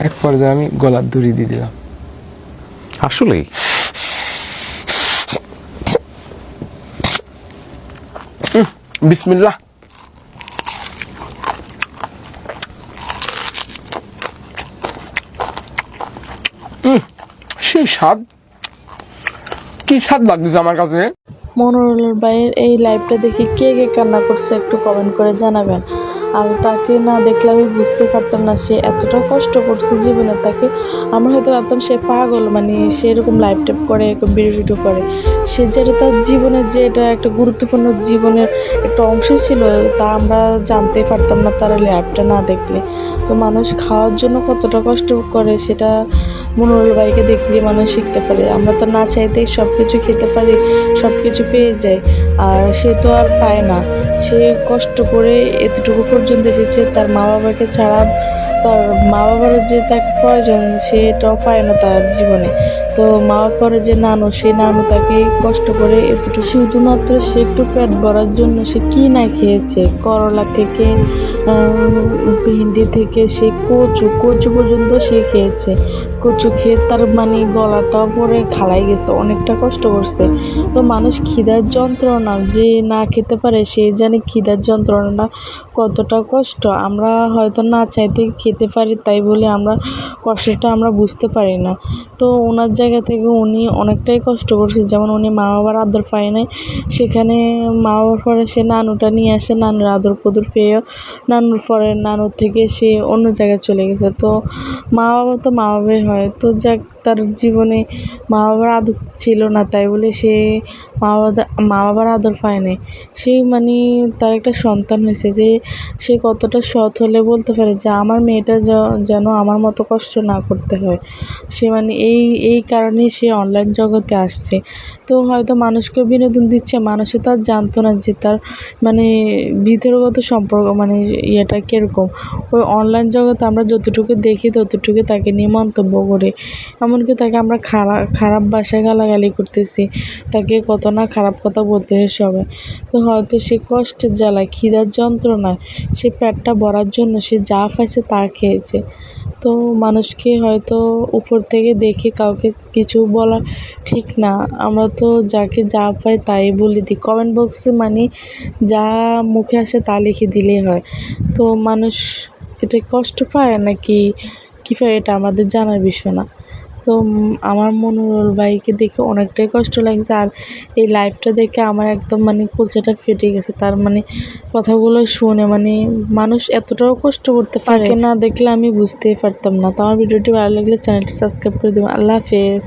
এক পর্যায়ে আমি গলার দড়ি দিয়ে দিলাম। আসলেই বিসমিল্লাহ। সেই স্বাদ, কি স্বাদ লাগতেছে আমার কাছে। মনোরল ভাইয়ের এই লাইভটা দেখে কে কে কান্না করছে একটু কমেন্ট করে জানাবেন। আর তাকে না দেখলে আমি বুঝতে পারতাম না সে এতটা কষ্ট করছে জীবনে। তাকে আমরা হয়তো ভাবতাম সে পাগল, মানে সে এরকম লাইভ টাইপ করে, এরকম ভিডিও করে। সে যেটা তার জীবনের যে এটা একটা গুরুত্বপূর্ণ জীবনের একটা অংশ ছিল, তা আমরা জানতেই পারতাম না তার লাইভটা না দেখলে। তো মানুষ খাওয়ার জন্য কতটা কষ্ট করে সেটা মনোরল ভাইকে দেখলে মানুষ শিখতে পারে। আমরা তো না চাইতেই সব কিছু খেতে পারি, সব কিছু পেয়ে যাই, আর সে তো আর পায় না। সে কষ্ট করে এতটুকু পর্যন্ত এসেছে, তার মা বাবাকে ছাড়া তার মা বাবার যে তাকে প্রয়োজন সেটাও পায় না তার জীবনে। তো মা বাবার যে নানু, সেই নানু তাকে কষ্ট করে এতটুকু, শুধুমাত্র সে একটু পেট ভরার জন্য সে কী না খেয়েছে। করলা থেকে ভেন্ডি থেকে সে কচু পর্যন্ত সে খেয়েছে। কচু খেয়ে তার মানে গলাটাও পরে খালাই গেছে, অনেকটা কষ্ট করছে। তো মানুষ খিদার যন্ত্রণা যে না খেতে পারে সে জানে খিদার যন্ত্রণাটা কতটা কষ্ট। আমরা হয়তো না চাইতে খেতে পারি, তাই বলে আমরা কষ্টটা আমরা বুঝতে পারি না। তো ওনার জায়গা থেকে উনি অনেকটাই কষ্ট করছে। যেমন উনি মা বাবার আদর পায় নাই, সেখানে মা বাবার পরে সে নানুটা নিয়ে আসে, নানুর আদর কদর পেয়েও নানুর পরে নানুর থেকে সে অন্য জায়গায় চলে গেছে। তো মা বাবা তো মা বাবাই হয়। তো যাক, তার জীবনে মা বাবার আদর ছিল না, তাই বলে সে মা বাবার আদর পায় নাই। সেই মানে তার একটা সন্তান হয়েছে যে সে কতটা সৎ হলে বলতে পারে যে আমার মেয়েটা যেন আমার মতো কষ্ট না করতে হয়। সে মানে এই কারণেই সে অনলাইন জগতে আসছে। তো হয়তো মানুষকে বিনোদন দিচ্ছে, মানুষে তো আর জানতো না যে তার মানে ভিতরগত সম্পর্ক মানে ইয়েটা কীরকম। ওই অনলাইন জগতে আমরা যতটুকু দেখি ততটুকু তাকে নিয়ে মন্তব্য করি। এমনকি তাকে আমরা খারাপ ভাষায় গালাগালি করতেছি, তাকে কত না খারাপ কথা বলতেছে সবাই। তো হয়তো সে কষ্টের জ্বালায়, খিদার যন্ত্রণায়, সে পেটটা ভরার জন্য সে যা পাইছে তা খেয়েছে। তো মানুষকে হয়তো উপর থেকে দেখে কাউকে কিছু বলা ঠিক না। আমরা তো যাকে যা পাই তাই বলে দিই। কমেন্ট বক্সে মানে যা মুখে আসে তা লিখে দিলেই হয়। তো মানুষ এটা কষ্ট পায় নাকি কী পায় এটা আমাদের জানার বিষয় না। তো আমার মনোরল ভাইকে দেখে অনেকটাই কষ্ট লাগছে। আর এই লাইভটা দেখে আমার একদম মানে কলচাটা ফেটে গেছে। তার মানে কথাগুলো শুনে মানে মানুষ এতটাও কষ্ট করতে পারে, না দেখলে আমি বুঝতেই পারতাম না। তো আমার ভিডিওটি ভালো লাগলে চ্যানেলটি সাবস্ক্রাইব করে দেবেন। আল্লাহ হাফেজ।